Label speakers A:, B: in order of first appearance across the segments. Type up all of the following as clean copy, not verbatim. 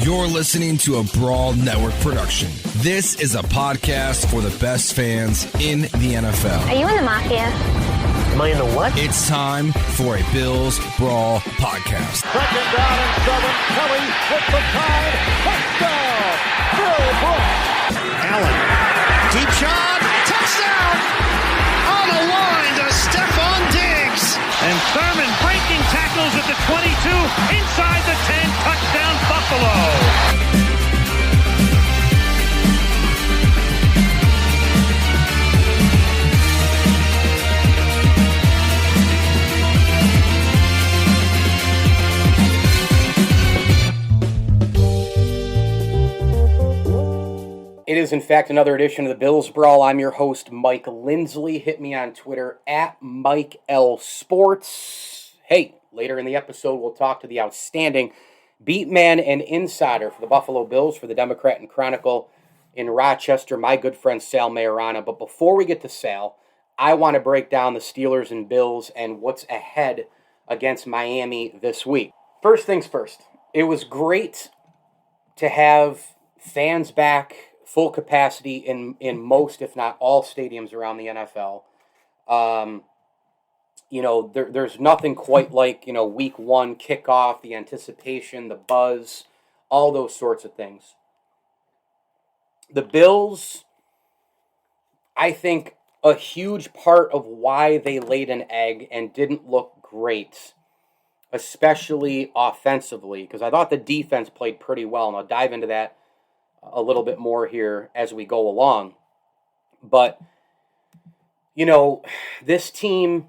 A: You're listening to a Brawl Network production. This is a podcast for the best fans in the NFL.
B: Are you in the Mafia?
C: Am I in the what?
A: It's time for a Bills Brawl podcast.
D: Second down and 7. Kelly with the time. Touchdown! Bill Brooks.
E: Allen. Deep shot. Touchdown! On the line to Stephon Diggs.
F: And Thurman breaking tackles at the 22. Inside the 10. Touchdown Buffalo.
G: It is, in fact, another edition of the Bills Brawl. I'm your host, Mike Lindsley. Hit me on Twitter at Mike L Sports. Hey, later in the episode, we'll talk to the outstanding beat man and insider for the Buffalo Bills for the Democrat and Chronicle in Rochester, my good friend Sal Maiorana. But before we get to Sal, I want to break down the Steelers and Bills and what's ahead against Miami this week. First things first, it was great to have fans back, full capacity in most, if not all, stadiums around the NFL. There's nothing quite like, week one kickoff, the anticipation, the buzz, all those sorts of things. The Bills, I think a huge part of why they laid an egg and didn't look great, especially offensively, because I thought the defense played pretty well, and I'll dive into that a little bit more here as we go along. But, this team,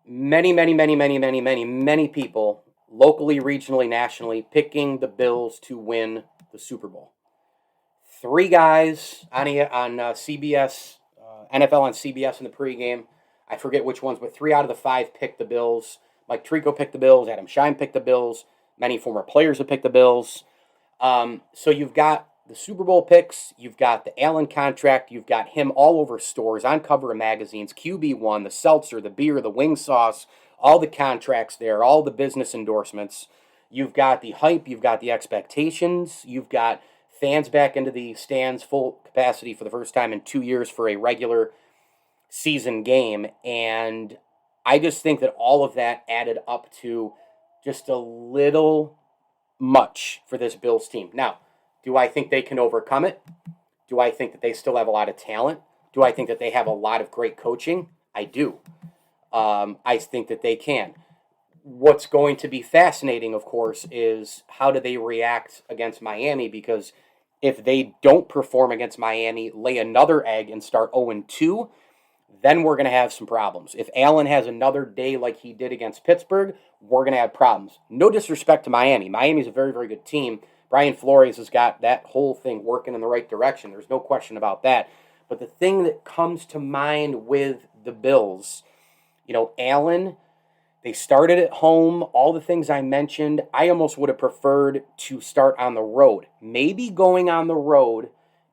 G: many people, locally, regionally, nationally, picking the Bills to win the Super Bowl. 3 guys on CBS, NFL on CBS in the pregame. I forget which ones, but 3 out of the 5 picked the Bills. Mike Tirico picked the Bills. Adam Schein picked the Bills. Many former players have picked the Bills. So you've got the Super Bowl picks, you've got the Allen contract, you've got him all over stores, on cover of magazines, QB1, the seltzer, the beer, the wing sauce, all the contracts there, all the business endorsements. You've got the hype, you've got the expectations, you've got fans back into the stands, full capacity for the first time in 2 years for a regular season game. And I just think that all of that added up to just a little much for this Bills team. Now, do I think they can overcome it? Do I think that they still have a lot of talent? Do I think that they have a lot of great coaching? I do. I think that they can. What's going to be fascinating, of course, is how do they react against Miami? Because if they don't perform against Miami, lay another egg and start 0-2, then we're going to have some problems. If Allen has another day like he did against Pittsburgh, we're going to have problems. No disrespect to Miami. Miami's a very, very good team. Brian Flores has got that whole thing working in the right direction. There's no question about that. But the thing that comes to mind with the Bills, Allen, they started at home, all the things I mentioned. I almost would have preferred to start on the road. Maybe going on the road,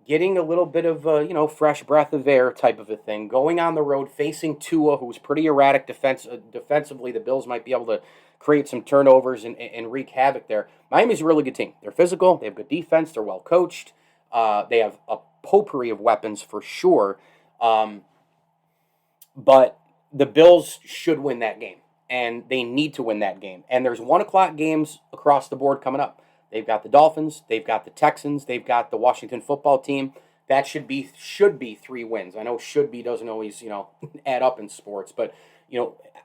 G: getting a little bit of a, fresh breath of air type of a thing. Going on the road, facing Tua, who's pretty erratic defensively. The Bills might be able to create some turnovers and wreak havoc there. Miami's a really good team. They're physical. They have good defense. They're well coached. They have a potpourri of weapons for sure. But the Bills should win that game. And they need to win that game. And there's 1 o'clock games across the board coming up. They've got the Dolphins, they've got the Texans, they've got the Washington football team. That should be 3 wins. I know should be doesn't always, add up in sports, but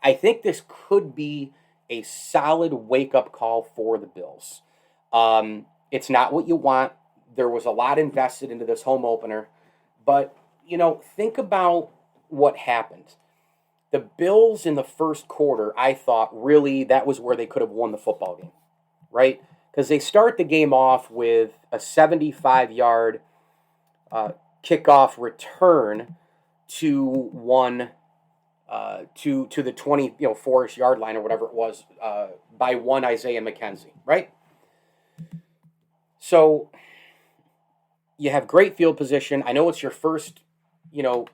G: I think this could be a solid wake-up call for the Bills. It's not what you want. There was a lot invested into this home opener, but think about what happened. The Bills in the first quarter, I thought, really that was where they could have won the football game, right? Because they start the game off with a 75-yard kickoff return to the 24-ish yard line or whatever it was by one Isaiah McKenzie, right? So you have great field position. I know it's your first,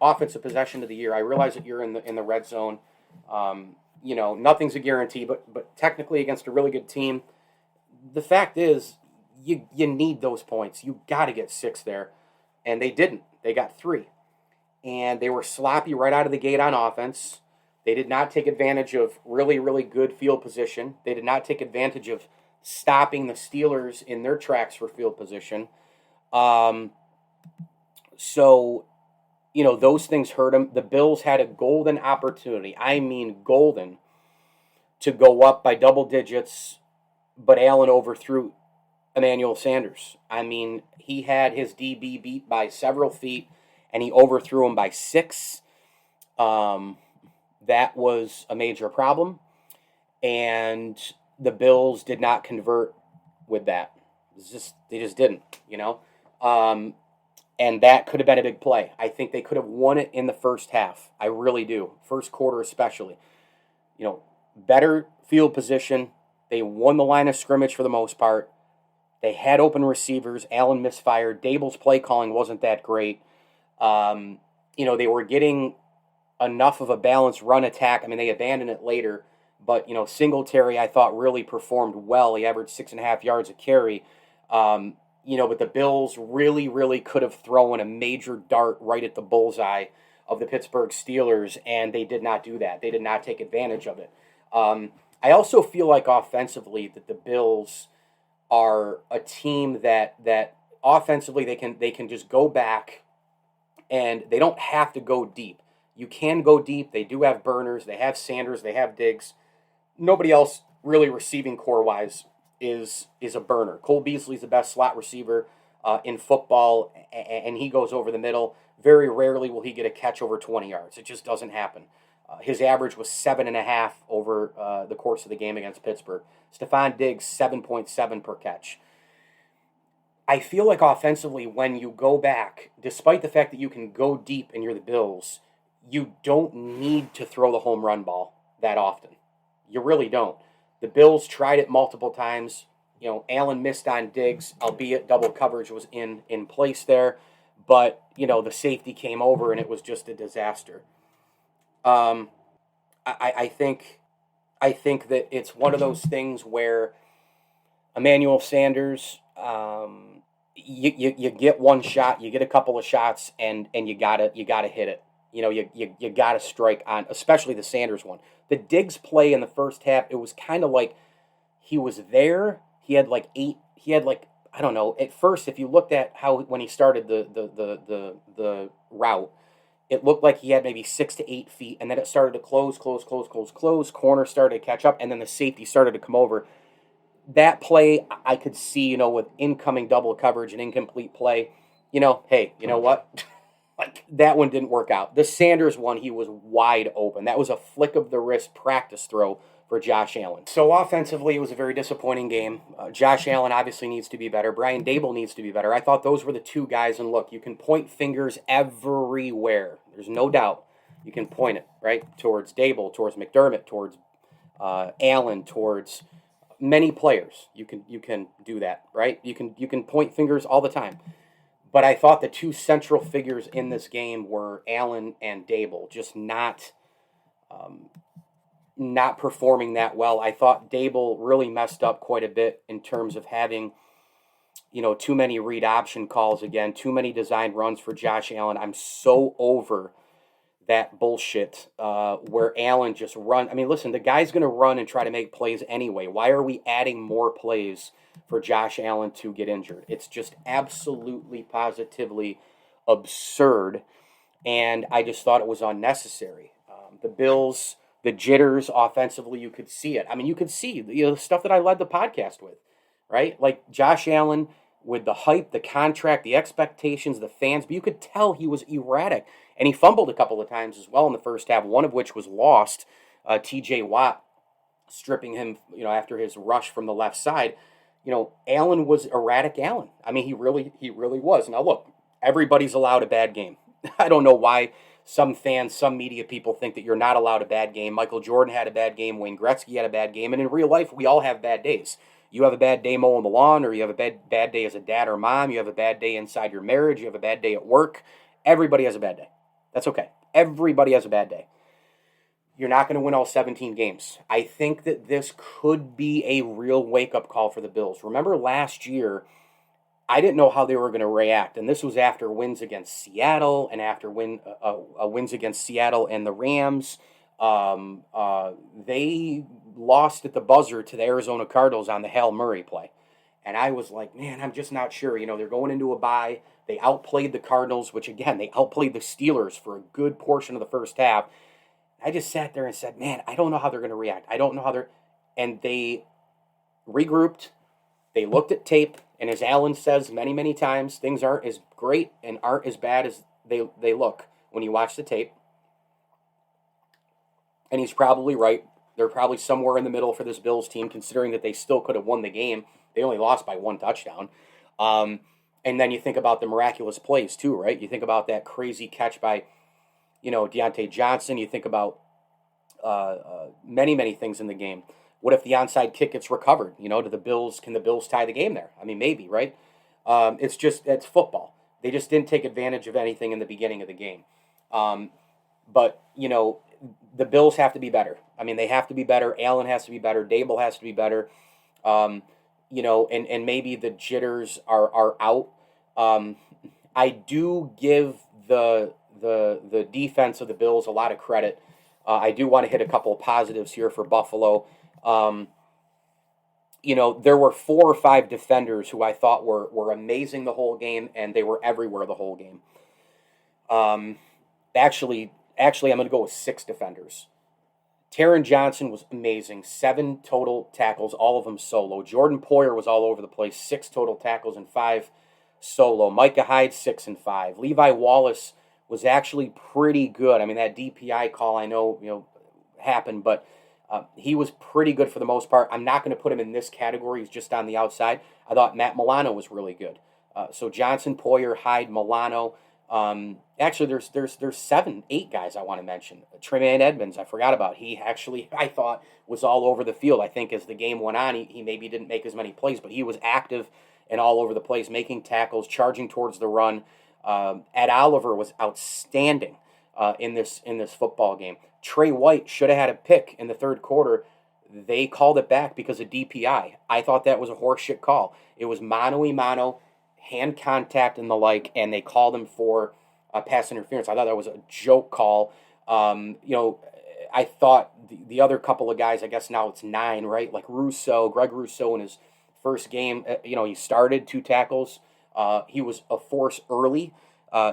G: offensive possession of the year. I realize that you're in the red zone. Nothing's a guarantee, but technically against a really good team, the fact is, you need those points. You got to get 6 there. And they didn't. They got 3. And they were sloppy right out of the gate on offense. They did not take advantage of really, really good field position. They did not take advantage of stopping the Steelers in their tracks for field position. So, those things hurt them. The Bills had a golden opportunity. I mean golden, to go up by double digits, but Allen overthrew Emmanuel Sanders. I mean, he had his DB beat by several feet, and he overthrew him by 6. That was a major problem, and the Bills did not convert with that. They just didn't, and that could have been a big play. I think they could have won it in the first half. I really do. First quarter especially. Better field position. They won the line of scrimmage for the most part. They had open receivers. Allen misfired. Daboll's play calling wasn't that great. They were getting enough of a balanced run attack. I mean, they abandoned it later. But, Singletary, I thought, really performed well. He averaged 6.5 yards a carry. But the Bills really, really could have thrown a major dart right at the bullseye of the Pittsburgh Steelers, and they did not do that. They did not take advantage of it. I also feel like offensively that the Bills are a team that offensively they can just go back, and they don't have to go deep. You can go deep. They do have burners. They have Sanders. They have Diggs. Nobody else really receiving core-wise is a burner. Cole Beasley's the best slot receiver in football, and he goes over the middle. Very rarely will he get a catch over 20 yards. It just doesn't happen. His average was 7.5 over the course of the game against Pittsburgh. Stephon Diggs, 7.7 per catch. I feel like offensively, when you go back, despite the fact that you can go deep and you're the Bills, you don't need to throw the home run ball that often. You really don't. The Bills tried it multiple times. Allen missed on Diggs, albeit double coverage was in place there. But, the safety came over and it was just a disaster. I think that it's one of those things where Emmanuel Sanders, you get one shot, you get a couple of shots, and you gotta hit it. You gotta strike on, especially the Sanders one. The Diggs play in the first half, it was kind of like he was there. He had I don't know. At first, if you looked at how when he started the route, it looked like he had maybe 6 to 8 feet, and then it started to close. Corner started to catch up, and then the safety started to come over. That play, I could see, with incoming double coverage and incomplete play, hey, you know what? That one didn't work out. The Sanders one, he was wide open. That was a flick of the wrist practice throw for Josh Allen. So offensively, it was a very disappointing game. Josh Allen obviously needs to be better. Brian Daboll needs to be better. I thought those were the two guys, and look, you can point fingers everywhere. There's no doubt. You can point it, right, towards Daboll, towards McDermott, towards Allen, towards many players. You can do that, right? You can point fingers all the time. But I thought the two central figures in this game were Allen and Daboll, just not performing that well. I thought Daboll really messed up quite a bit in terms of having, too many read option calls again, too many designed runs for Josh Allen. I'm so over that bullshit where Allen just run. I mean, listen, the guy's going to run and try to make plays anyway. Why are we adding more plays for Josh Allen to get injured? It's just absolutely, positively absurd, and I just thought it was unnecessary. The Bills, the jitters offensively, you could see it. I mean, you could see the stuff that I led the podcast with, right? Like Josh Allen with the hype, the contract, the expectations, the fans, but you could tell he was erratic. And he fumbled a couple of times as well in the first half, one of which was lost. T.J. Watt stripping him, after his rush from the left side. Allen was erratic Allen. I mean, he really was. Now, look, everybody's allowed a bad game. I don't know why some fans, some media people think that you're not allowed a bad game. Michael Jordan had a bad game. Wayne Gretzky had a bad game. And in real life, we all have bad days. You have a bad day mowing the lawn, or you have a bad day as a dad or mom. You have a bad day inside your marriage. You have a bad day at work. Everybody has a bad day. That's okay. Everybody has a bad day. you're not going to win all 17 games. I think that this could be a real wake-up call for the Bills. Remember last year, I didn't know how they were going to react, and this was after wins against Seattle and after wins against Seattle and the Rams. They lost at the buzzer to the Arizona Cardinals on the Hail Murray play. And I was like, man, I'm just not sure. They're going into a bye. They outplayed the Cardinals, which, again, they outplayed the Steelers for a good portion of the first half. I just sat there and said, man, I don't know how they're going to react. I don't know how they're... And they regrouped. They looked at tape. And as Alan says many, many times, things aren't as great and aren't as bad as they look when you watch the tape. And he's probably right. They're probably somewhere in the middle for this Bills team, considering that they still could have won the game. They only lost by 1 touchdown. And then you think about the miraculous plays too, right? You think about that crazy catch by, Deontay Johnson. You think about many, many things in the game. What if the onside kick gets recovered? Can the Bills tie the game there? I mean, maybe, right? It's football. They just didn't take advantage of anything in the beginning of the game. But the Bills have to be better. I mean, they have to be better. Allen has to be better. Daboll has to be better. And maybe the jitters are out. I do give the defense of the Bills a lot of credit. I do want to hit a couple of positives here for Buffalo. There were 4 or 5 defenders who I thought were amazing the whole game, and they were everywhere the whole game. Actually, I'm going to go with 6 defenders. Taron Johnson was amazing. 7 total tackles, all of them solo. Jordan Poyer was all over the place. 6 total tackles and 5 solo. Micah Hyde, 6 and 5. Levi Wallace was actually pretty good. I mean, that DPI call I know happened, but he was pretty good for the most part. I'm not going to put him in this category. He's just on the outside. I thought Matt Milano was really good. So Johnson, Poyer, Hyde, Milano. Actually, there's 7, 8 guys I want to mention. Tremaine Edmonds, I forgot about. He actually, I thought, was all over the field. I think as the game went on, he maybe didn't make as many plays, but he was active and all over the place, making tackles, charging towards the run. Ed Oliver was outstanding in this football game. Trey White should have had a pick in the third quarter. They called it back because of DPI. I thought that was a horseshit call. It was mano-a-mano, hand contact and the like, and they called him for pass interference. I thought that was a joke call. I thought the other couple of guys, I guess now it's 9, right? Like Greg Rousseau in his first game, he started 2 tackles. He was a force early.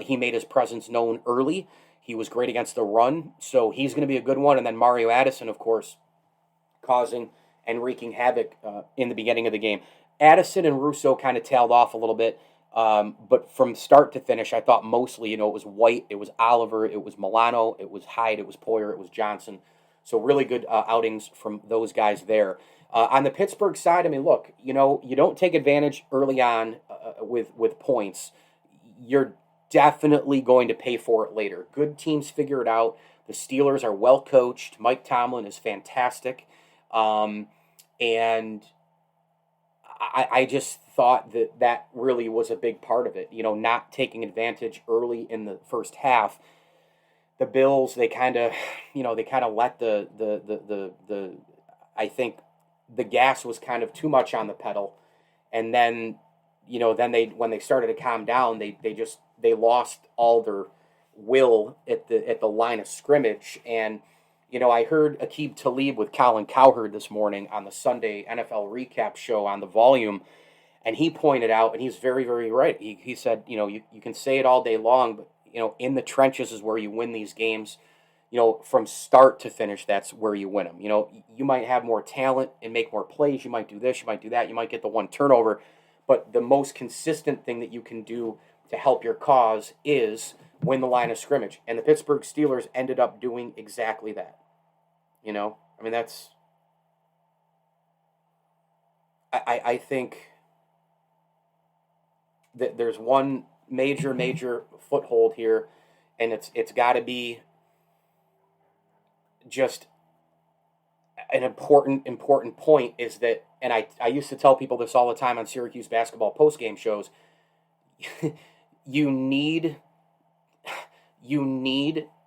G: He made his presence known early. He was great against the run, so he's going to be a good one. And then Mario Addison, of course, causing and wreaking havoc in the beginning of the game. Addison and Russo kind of tailed off a little bit, but from start to finish, I thought mostly, it was White, it was Oliver, it was Milano, it was Hyde, it was Poyer, it was Johnson. So really good outings from those guys there. On the Pittsburgh side, I mean, look, you don't take advantage early on with points. You're definitely going to pay for it later. Good teams figure it out. The Steelers are well coached. Mike Tomlin is fantastic. And I just thought that really was a big part of it. Not taking advantage early in the first half. The Bills, they kind of let the I think the gas was kind of too much on the pedal, and then when they started to calm down, they lost all their will at the line of scrimmage. And I heard Aqib Talib with Colin Cowherd this morning on the Sunday NFL recap show on the Volume, and he pointed out, and he's very, very right. He said, you can say it all day long, but in the trenches is where you win these games. From start to finish, that's where you win them. You might have more talent and make more plays. You might do this, you might do that, you might get the one turnover. But the most consistent thing that you can do to help your cause is win the line of scrimmage. And the Pittsburgh Steelers ended up doing exactly that. I mean, that's... I think that there's one major foothold here, and it's got to be just an important point is that, and I used to tell people this all the time on Syracuse basketball postgame shows, you need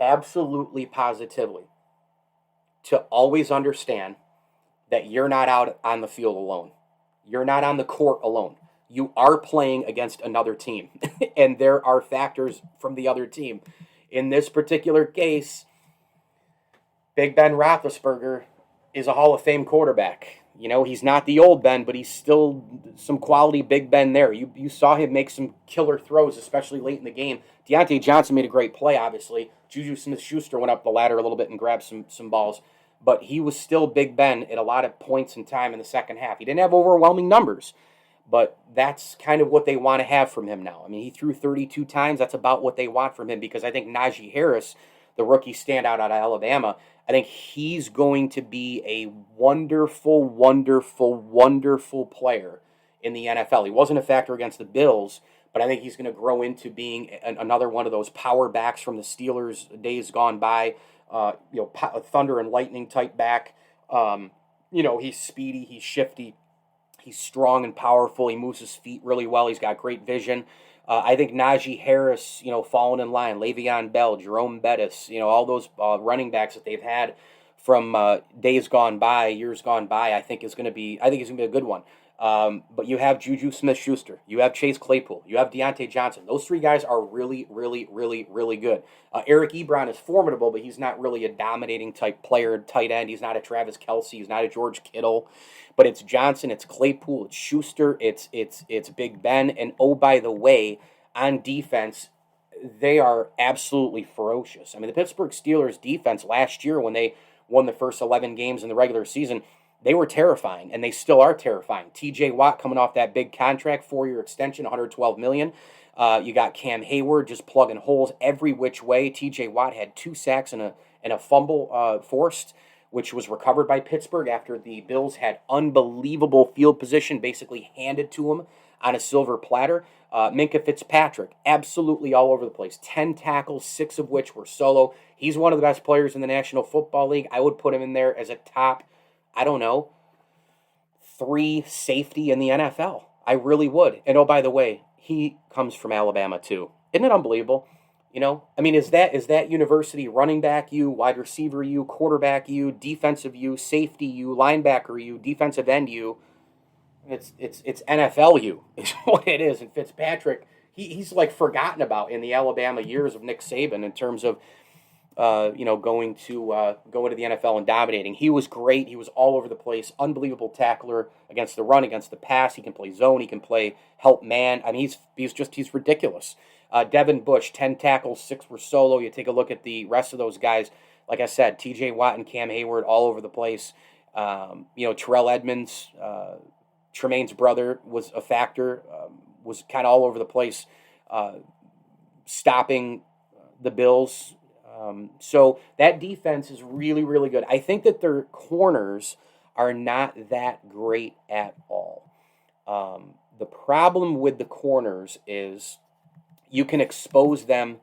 G: absolutely positively to always understand that you're not out on the field alone. You're not on the court alone. You are playing against another team, and there are factors from the other team. In this particular case, Big Ben Roethlisberger is a Hall of Fame quarterback. You know, he's not the old Ben, but he's still some quality Big Ben there. You saw him make some killer throws, especially late in the game. Deontay Johnson made a great play, obviously. Juju Smith-Schuster went up the ladder a little bit and grabbed some balls. But he was still Big Ben at a lot of points in time in the second half. He didn't have overwhelming numbers, but that's kind of what they want to have from him now. I mean, he threw 32 times. That's about what they want from him, because I think Najee Harris, the rookie standout out of Alabama, I think he's going to be a wonderful, wonderful, wonderful player in the NFL. He wasn't a factor against the Bills, but I think he's going to grow into being another one of those power backs from the Steelers days gone by. Thunder and lightning type back. He's speedy, he's shifty, he's strong and powerful. He moves his feet really well. He's got great vision. I think Najee Harris, falling in line, Le'Veon Bell, Jerome Bettis, all those running backs that they've had from days gone by, years gone by, I think he's going to be a good one. But you have Juju Smith-Schuster, you have Chase Claypool, you have Deontay Johnson. Those three guys are really, really, really, really good. Eric Ebron is formidable, but he's not really a dominating type player, tight end. He's not a Travis Kelce. He's not a George Kittle. But it's Johnson, it's Claypool, it's Schuster, it's Big Ben. And oh, by the way, on defense, they are absolutely ferocious. I mean, the Pittsburgh Steelers defense last year, when they won the first 11 games in the regular season, they were terrifying, and they still are terrifying. T.J. Watt coming off that big contract, 4-year extension, $112 million. You got Cam Hayward just plugging holes every which way. T.J. Watt had 2 sacks and a fumble forced, which was recovered by Pittsburgh after the Bills had unbelievable field position basically handed to them on a silver platter. Minkah Fitzpatrick, absolutely all over the place. 10 tackles, 6 of which were solo. He's one of the best players in the National Football League. I would put him in there as a top, 3 safety in the NFL. I really would. And oh, by the way, he comes from Alabama too. Isn't it unbelievable? Is that university running back you, wide receiver you, quarterback you, defensive you, safety you, linebacker you, defensive end you? It's NFL you is what it is. And Fitzpatrick, he's like forgotten about in the Alabama years of Nick Saban in terms of going to the NFL and dominating. He was great. He was all over the place. Unbelievable tackler against the run, against the pass. He can play zone. He can play help man. I mean, he's ridiculous. Devin Bush, 10 tackles, 6 were solo. You take a look at the rest of those guys. Like I said, T.J. Watt and Cam Hayward all over the place. Terrell Edmonds, Tremaine's brother, was a factor. Was kind of all over the place, stopping the Bills. So that defense is really, really good. I think that their corners are not that great at all. The problem with the corners is you can expose them,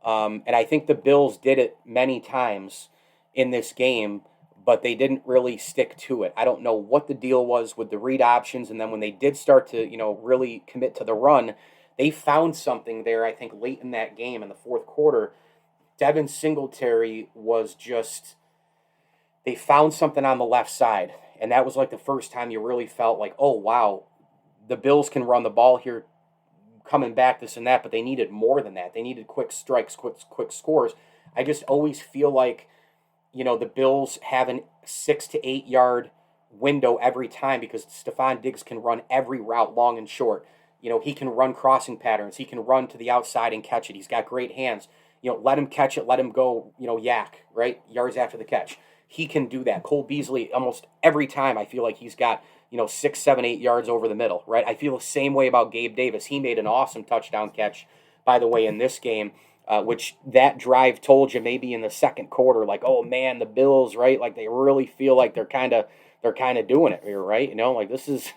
G: and I think the Bills did it many times in this game, but they didn't really stick to it. I don't know what the deal was with the read options, and then when they did start to, really commit to the run, they found something there, I think, late in that game in the fourth quarter. Devin Singletary was just, they found something on the left side, and that was like the first time you really felt like, oh, wow, the Bills can run the ball here, coming back, this and that, but they needed more than that. They needed quick strikes, quick scores. I just always feel like, the Bills have a 6 to 8 yard window every time because Stephon Diggs can run every route, long and short. He can run crossing patterns. He can run to the outside and catch it. He's got great hands. Let him catch it, let him go, yak, right? Yards after the catch. He can do that. Cole Beasley, almost every time I feel like he's got, 6, 7, 8 yards over the middle, right? I feel the same way about Gabe Davis. He made an awesome touchdown catch, by the way, in this game, which that drive told you maybe in the second quarter, like, oh man, the Bills, right? Like they really feel like they're kind of doing it here, right? Like this is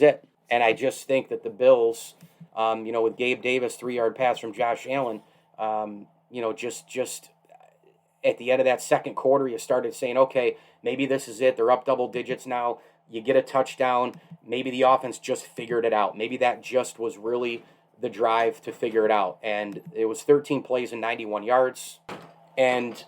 G: it. And I just think that the Bills, with Gabe Davis, 3-yard pass from Josh Allen, just at the end of that second quarter, you started saying, okay, maybe this is it. They're up double digits now. You get a touchdown. Maybe the offense just figured it out. Maybe that just was really the drive to figure it out. And it was 13 plays and 91 yards. And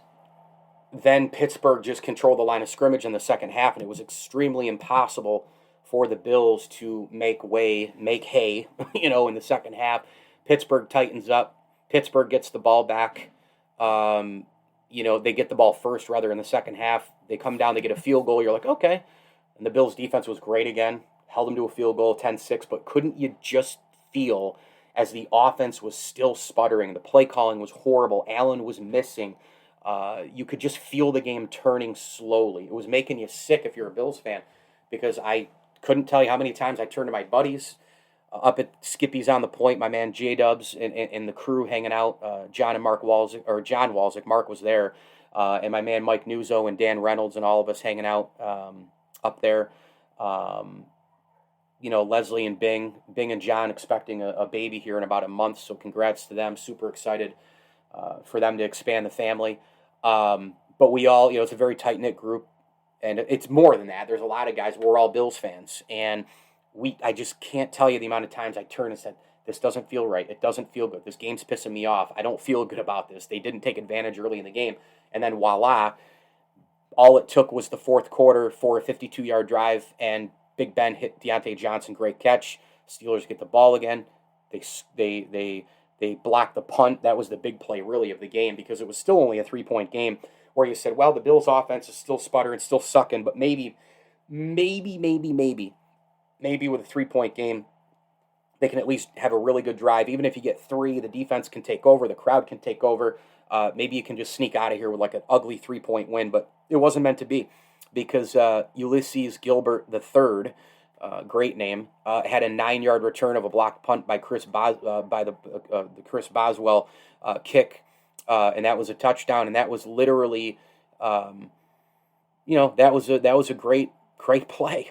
G: then Pittsburgh just controlled the line of scrimmage in the second half, and it was extremely impossible for the Bills to make hay, in the second half. Pittsburgh tightens up. Pittsburgh gets the ball back. They get the ball first, rather, in the second half. They come down, they get a field goal. You're like, okay. And the Bills' defense was great again. Held them to a field goal, 10-6. But couldn't you just feel, as the offense was still sputtering, the play calling was horrible, Allen was missing, you could just feel the game turning slowly. It was making you sick if you're a Bills fan, because I couldn't tell you how many times I turned to my buddies up at Skippy's on the Point, my man J-Dubs and the crew hanging out, John Walzik, Mark was there, and my man Mike Nuzzo and Dan Reynolds and all of us hanging out up there. Leslie and Bing and John expecting a baby here in about a month, so congrats to them. Super excited for them to expand the family. But we all, it's a very tight-knit group, and it's more than that. There's a lot of guys. We're all Bills fans, and I just can't tell you the amount of times I turned and said, this doesn't feel right. It doesn't feel good. This game's pissing me off. I don't feel good about this. They didn't take advantage early in the game. And then voila, all it took was the fourth quarter for a 52-yard drive, and Big Ben hit Deontay Johnson. Great catch. Steelers get the ball again. They blocked the punt. That was the big play, really, of the game, because it was still only a 3-point game, where you said, well, the Bills' offense is still sputtering, still sucking, but maybe with a 3-point game, they can at least have a really good drive. Even if you get 3, the defense can take over, the crowd can take over. Maybe you can just sneak out of here with like an ugly 3-point win, but it wasn't meant to be, because Ulysses Gilbert III, great name, had a 9-yard return of a blocked punt by Chris Boswell kick, and that was a touchdown. And that was literally, that was a great play,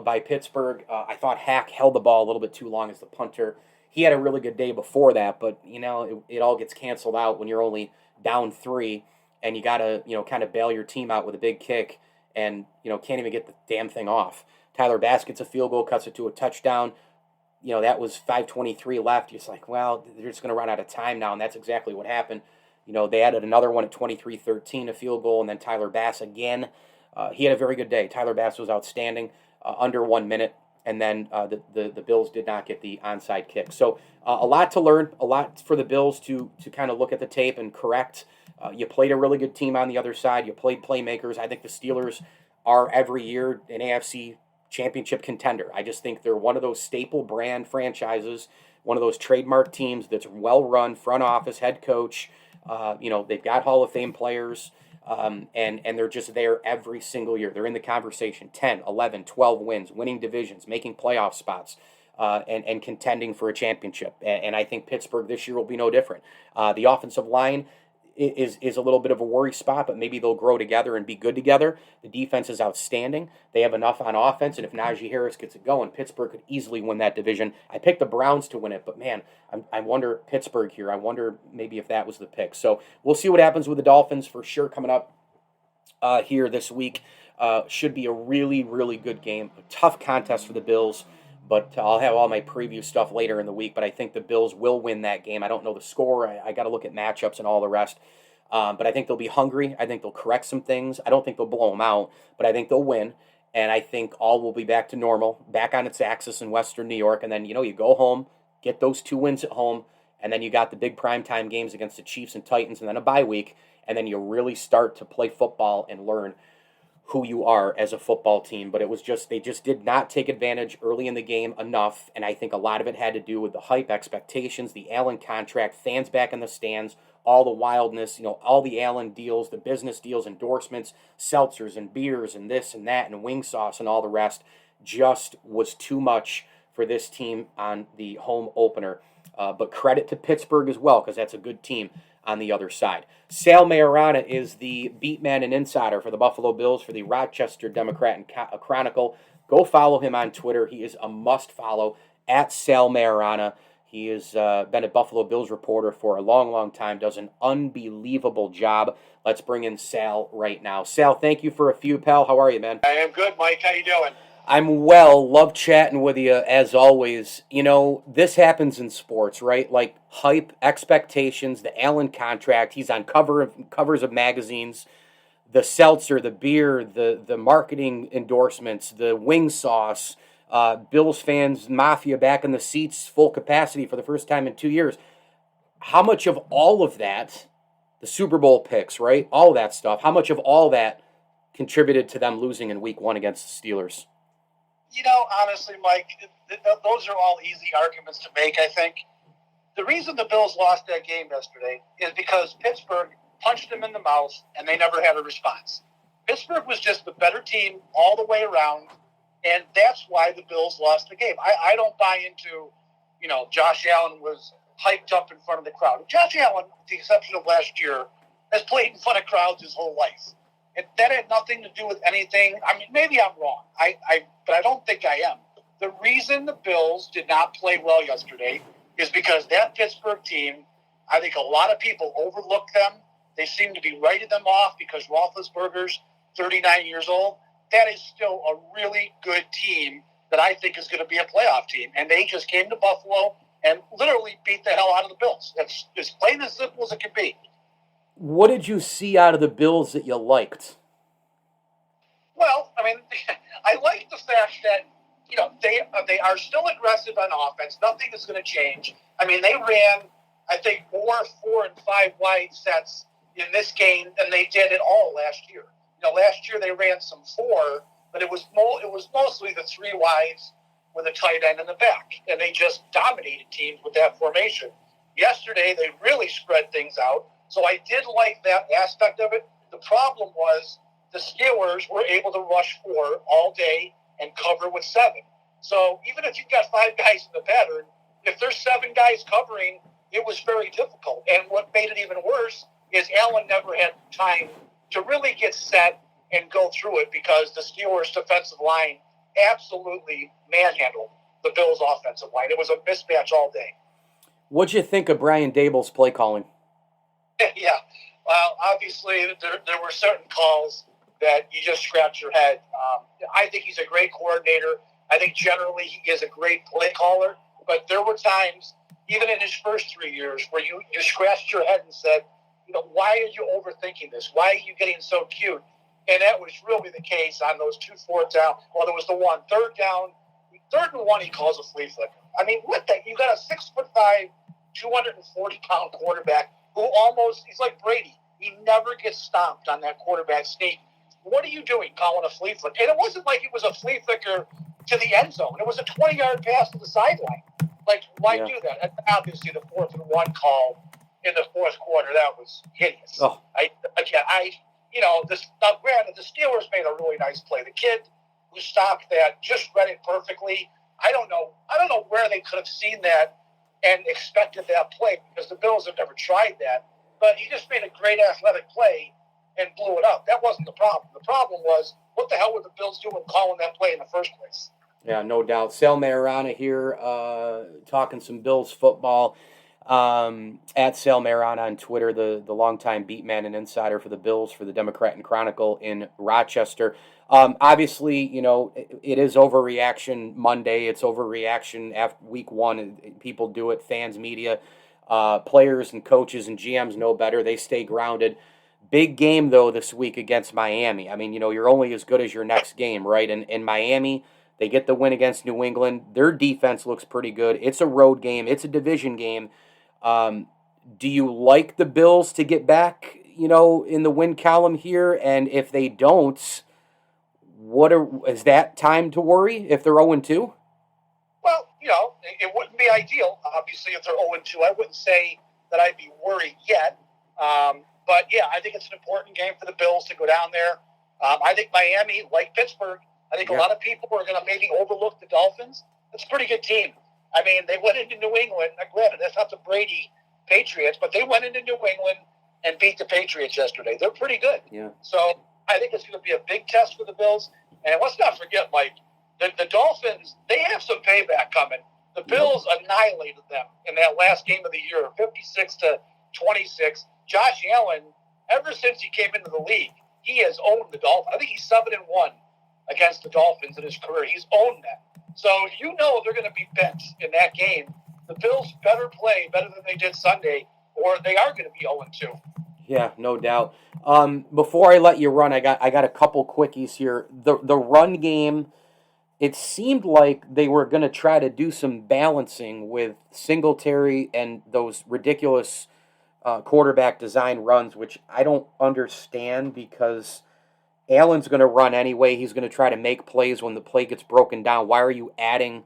G: by Pittsburgh. I thought Hack held the ball a little bit too long as the punter. He had a really good day before that, but it all gets canceled out when you're only down 3, and you gotta kind of bail your team out with a big kick, and can't even get the damn thing off. Tyler Bass gets a field goal, cuts it to a touchdown. That was 5:23 left. It's like, well, they're just going to run out of time now, and that's exactly what happened. They added another one at 23-13, a field goal, and then Tyler Bass again. He had a very good day. Tyler Bass was outstanding, under 1 minute, and then the Bills did not get the onside kick. So a lot to learn, a lot for the Bills to kind of look at the tape and correct. You played a really good team on the other side. You played playmakers. I think the Steelers are every year an AFC championship contender. I just think they're one of those staple brand franchises, one of those trademark teams that's well run, front office, head coach. They've got Hall of Fame players, and they're just there every single year. They're in the conversation, 10, 11, 12 wins, winning divisions, making playoff spots, and contending for a championship. And I think Pittsburgh this year will be no different. The offensive line is a little bit of a worry spot, but maybe they'll grow together and be good together. The defense is outstanding. They have enough on offense, and if Najee Harris gets it going, Pittsburgh could easily win that division. I picked the Browns to win it, but man, I wonder Pittsburgh here. I wonder maybe if that was the pick. So we'll see what happens with the Dolphins for sure coming up here this week. Should be a really, really good game. A tough contest for the Bills, but I'll have all my preview stuff later in the week. But I think the Bills will win that game. I don't know the score. I got to look at matchups and all the rest. But I think they'll be hungry. I think they'll correct some things. I don't think they'll blow them out, but I think they'll win. And I think all will be back to normal, back on its axis in Western New York. And then, you go home, get those 2 wins at home, and then you got the big primetime games against the Chiefs and Titans, and then a bye week. And then you really start to play football and learn who you are as a football team. But they just did not take advantage early in the game enough, and I think a lot of it had to do with the hype, expectations, the Allen contract, fans back in the stands, all the wildness, all the Allen deals, the business deals, endorsements, seltzers and beers and this and that and wing sauce and all the rest just was too much for this team on the home opener. But credit to Pittsburgh as well, because that's a good team on the other side. Sal Maiorana is the beat man and insider for the Buffalo Bills for the Rochester Democrat and Chronicle. Go follow him on Twitter. He is a must follow at Sal Maiorana. He has been a Buffalo Bills reporter for a long, long time, does an unbelievable job. Let's bring in Sal right now. Sal, thank you for a few, pal. How are you, man?
B: I am good, Mike. How you doing?
G: I'm well. Love chatting with you as always. You know, this happens in sports, right? Like hype, expectations, the Allen contract. He's on covers of magazines. The seltzer, the beer, the marketing endorsements, the wing sauce. Bills fans, mafia back in the seats, full capacity for the first time in 2 years. How much of all of that, the Super Bowl picks, right? All of that stuff. How much of all that contributed to them losing in Week 1 against the Steelers?
B: You know, honestly, Mike, those are all easy arguments to make, I think. The reason the Bills lost that game yesterday is because Pittsburgh punched them in the mouth and they never had a response. Pittsburgh was just the better team all the way around, and that's why the Bills lost the game. I don't buy into, Josh Allen was hyped up in front of the crowd. Josh Allen, with the exception of last year, has played in front of crowds his whole life. And that had nothing to do with anything. I mean, maybe I'm wrong, but I don't think I am. The reason the Bills did not play well yesterday is because that Pittsburgh team, I think a lot of people overlooked them. They seem to be writing them off because Roethlisberger's 39 years old. That is still a really good team that I think is going to be a playoff team. And they just came to Buffalo and literally beat the hell out of the Bills. That's as plain and simple as it can be.
G: What did you see out of the Bills that you liked?
B: Well, I mean, I like the fact that, they are still aggressive on offense. Nothing is going to change. I mean, they ran, I think, more 4 and 5 wide sets in this game than they did at all last year. Last year they ran some 4, but it was mostly the 3 wides with a tight end in the back, and they just dominated teams with that formation. Yesterday they really spread things out. So I did like that aspect of it. The problem was the Steelers were able to rush 4 all day and cover with 7. So even if you've got 5 guys in the pattern, if there's 7 guys covering, it was very difficult. And what made it even worse is Allen never had time to really get set and go through it because the Steelers' defensive line absolutely manhandled the Bills' offensive line. It was a mismatch all day.
G: What'd you think of Brian Daboll's play calling?
B: Yeah. Well, obviously, there were certain calls that you just scratch your head. I think he's a great coordinator. I think generally he is a great play caller. But there were times, even in his first 3 years, where you scratched your head and said, why are you overthinking this? Why are you getting so cute? And that was really the case on those 2 4th down. Well, there was the one. 3rd down, 3rd and 1, he calls a flea flicker. I mean, what the? You got a 6'5", 240-pound quarterback who he's like Brady. He never gets stomped on that quarterback sneak. What are you doing calling a flea flicker? And it wasn't like it was a flea flicker to the end zone. It was a 20-yard pass to the sideline. Like, why do that? And obviously, the 4th and 1 call in the 4th quarter, that was hideous.
G: Oh.
B: Granted, the Steelers made a really nice play. The kid who stopped that just read it perfectly. I don't know where they could have seen that and expected that play because the Bills have never tried that. But he just made a great athletic play and blew it up. That wasn't the problem. The problem was, what the hell were the Bills doing calling that play in the first place?
G: Yeah, no doubt. Sal Maiorana here talking some Bills football. At Sal Maiorana on Twitter, the longtime beat man and insider for the Bills for the Democrat and Chronicle in Rochester. Obviously, it is overreaction Monday. It's overreaction after Week 1. People do it. Fans, media, players and coaches and GMs know better. They stay grounded. Big game, though, this week against Miami. I mean, you're only as good as your next game, right? And in Miami, they get the win against New England. Their defense looks pretty good. It's a road game. It's a division game. Do you like the Bills to get back, in the win column here? And if they don't, is that time to worry if they're 0-2?
B: Well, it wouldn't be ideal, obviously, if they're 0-2. I wouldn't say that I'd be worried yet. But, yeah, I think it's an important game for the Bills to go down there. I think Miami, like Pittsburgh, I think a lot of people are going to maybe overlook the Dolphins. It's a pretty good team. I mean, they went into New England. Granted, that's not the Brady Patriots, but they went into New England and beat the Patriots yesterday. They're pretty good.
G: Yeah.
B: So I think it's going to be a big test for the Bills. And let's not forget, Mike, the Dolphins, they have some payback coming. The Bills annihilated them in that last game of the year, 56-26. Josh Allen, ever since he came into the league, he has owned the Dolphins. I think he's 7-1 against the Dolphins in his career. He's owned that. So you know they're going to be bent in that game. The Bills better play better than they did Sunday, or they are going to be 0-2.
G: Yeah, no doubt. Before I let you run, I got a couple quickies here. The run game, it seemed like they were going to try to do some balancing with Singletary and those ridiculous quarterback design runs, which I don't understand because Allen's going to run anyway. He's going to try to make plays when the play gets broken down. Why are you adding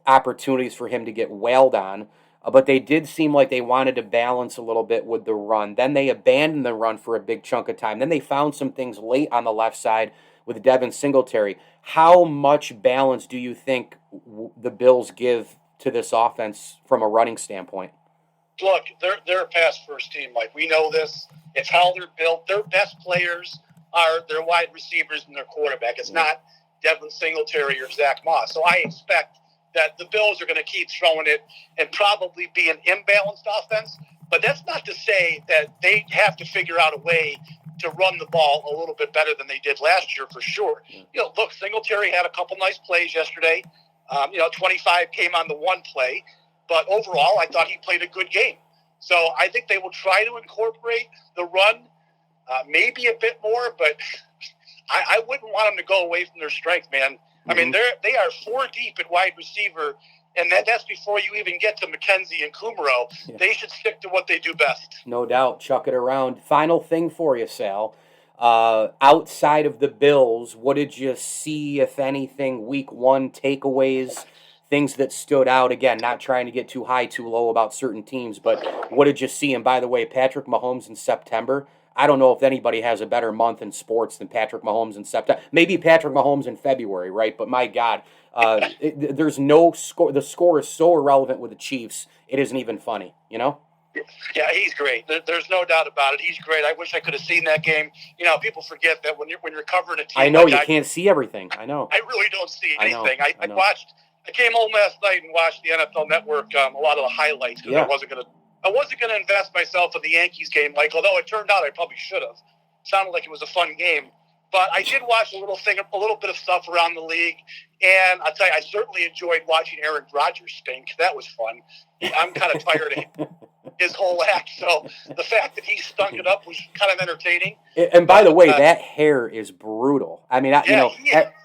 G: opportunities for him to get wailed on? But they did seem like they wanted to balance a little bit with the run. Then they abandoned the run for a big chunk of time. Then they found some things late on the left side with Devin Singletary. How much balance do you think the Bills give to this offense from a running standpoint?
B: Look, they're a pass-first team, Mike. We know this. It's how they're built. Their best players are their wide receivers and their quarterback. It's not Devin Singletary or Zach Moss. So I expect that the Bills are going to keep throwing it and probably be an imbalanced offense. But that's not to say that they have to figure out a way to run the ball a little bit better than they did last year, for sure. Look, Singletary had a couple nice plays yesterday. 25 came on the one play. But overall, I thought he played a good game. So I think they will try to incorporate the run maybe a bit more, but I wouldn't want them to go away from their strength, man. I mean, they are 4 deep at wide receiver, and that's before you even get to McKenzie and Kumaro. Yeah. They should stick to what they do best.
G: No doubt. Chuck it around. Final thing for you, Sal. Outside of the Bills, what did you see, if anything, week one takeaways, things that stood out? Again, not trying to get too high, too low about certain teams, but what did you see? And by the way, Patrick Mahomes in September, I don't know if anybody has a better month in sports than Patrick Mahomes in September. Maybe Patrick Mahomes in February, right? But my God, there's no score. The score is so irrelevant with the Chiefs, it isn't even funny,
B: Yeah, he's great. There's no doubt about it. He's great. I wish I could have seen that game. People forget that when you're covering a team.
G: I know you can't see everything. I know.
B: I really don't see anything. I came home last night and watched the NFL Network, a lot of the highlights, because I wasn't going to invest myself in the Yankees game, Mike, although it turned out I probably should have. Sounded like it was a fun game. But I did watch a little bit of stuff around the league, and I'll tell you, I certainly enjoyed watching Aaron Rodgers stink. That was fun. I'm kind of tired of his whole act, so the fact that he stunk it up was kind of entertaining.
G: And by the way, that hair is brutal. I mean,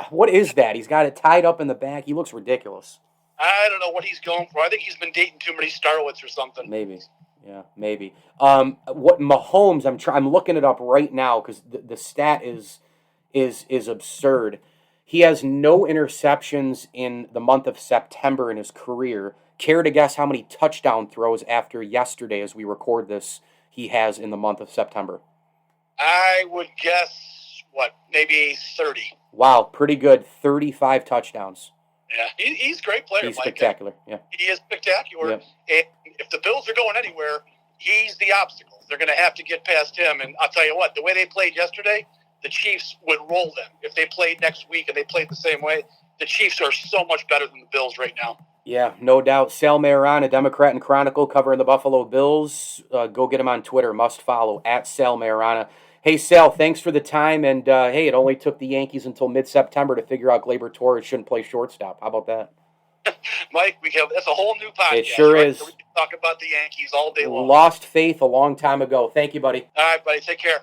G: what is that? He's got it tied up in the back. He looks ridiculous.
B: I don't know what he's going for. I think he's been dating too many starlets or something.
G: Maybe. Yeah, maybe. What Mahomes, I'm looking it up right now because the stat is absurd. He has no interceptions in the month of September in his career. Care to guess how many touchdown throws after yesterday as we record this he has in the month of September?
B: I would guess, maybe 30.
G: Wow, pretty good. 35 touchdowns.
B: Yeah, he's a great player.
G: He's spectacular. Yeah,
B: he is spectacular. Yep. And if the Bills are going anywhere, he's the obstacle. They're going to have to get past him. And I'll tell you what, the way they played yesterday, the Chiefs would roll them. If they played next week and they played the same way, the Chiefs are so much better than the Bills right now.
G: Yeah, no doubt. Sal Maiorana, Democrat and Chronicle, covering the Buffalo Bills. Go get him on Twitter. Must follow @Sal Maiorana. Hey, Sal, thanks for the time. And, hey, it only took the Yankees until mid-September to figure out Gleyber Torres shouldn't play shortstop. How about that?
B: Mike, that's a whole new podcast.
G: It sure is.
B: So we can talk about the Yankees all day long.
G: Lost faith a long time ago. Thank you, buddy.
B: All right, buddy. Take care.